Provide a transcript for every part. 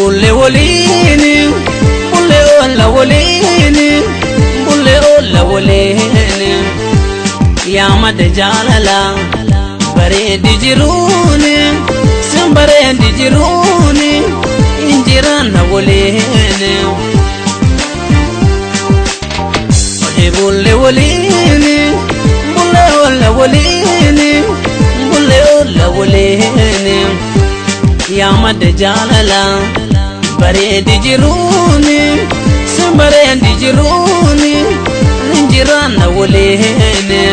bulle wolini bulle olla wolini bulle olla wolini ya made jalala bare dijiruni simbare dijiruni injirana wolini bulle wolini bulle olla wolini bulle olla wolini ya made jalala bare dijiruni simbare dijiruni injirana wolini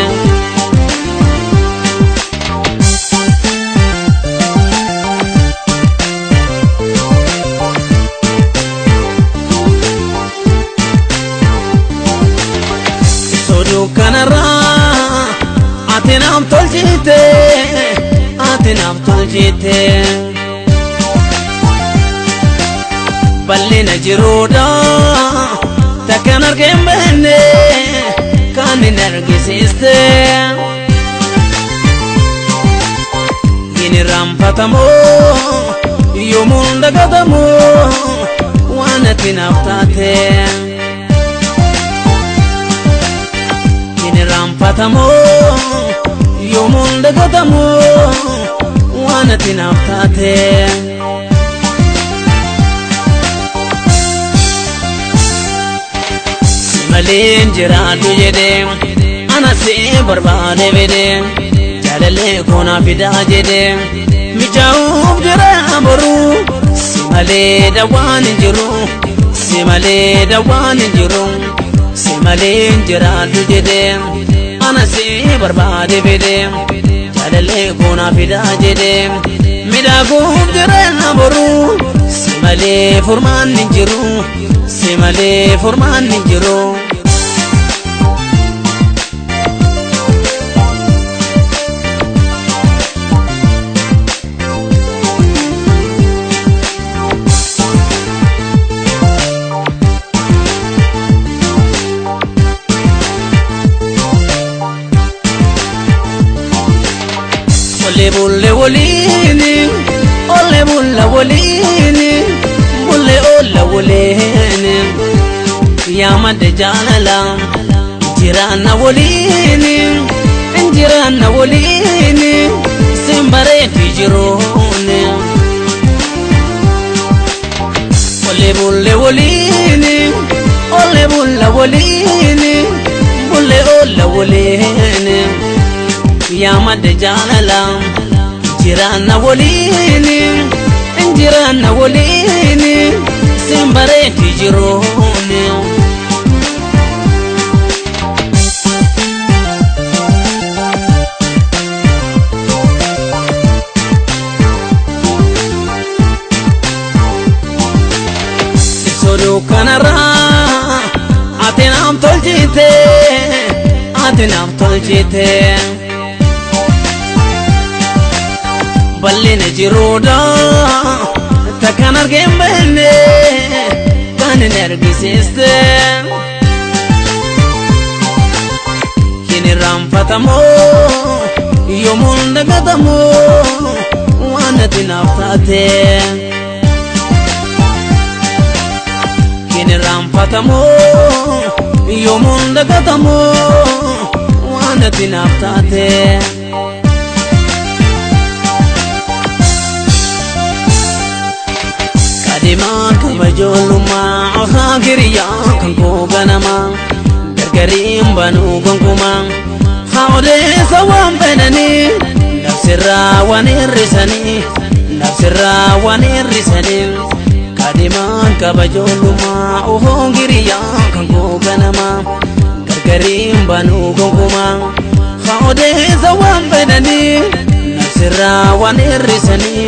kanara atinam toljite ballina jiruda takanar gembene kanin argisiste gini rampatamo yomunda gadamo wana tinaftate rampatamo yomunda gadamo wana tinaftate simalin jiradu jede ana se barbade vede jalale kona fida jede mijaub jira boru simale dawan jiru simale dawan jiru simalin jiradu jede ana se barbade vede jalale kona fida jede midagum jira boru simale furman jiru simale furman jiru bulle wolini ole bulla wolini bulle olla wolini ya made jalala jirana wolini injirana wolini simbare tijirone ole bulle wolini ole bulla wolini bulle olla wolini ya made jalala jirana wolini injirana wolini simbare tijirone sodo kanara atinam toljite ballina jiruda takanar gembene kanin argisiste kini rampatamo yomunda gadamo wana tinaftate kini rampatamo yomunda gadamo wana tinaftate Diman kabajoluma khagiriya kanko ganama gargarim banu gonkuma hawde sawam benani nafsira wanirisani kadiman kabajoluma khagiriya kanko ganama gargarim banu gonkuma hawde sawam benani nafsira wanirisani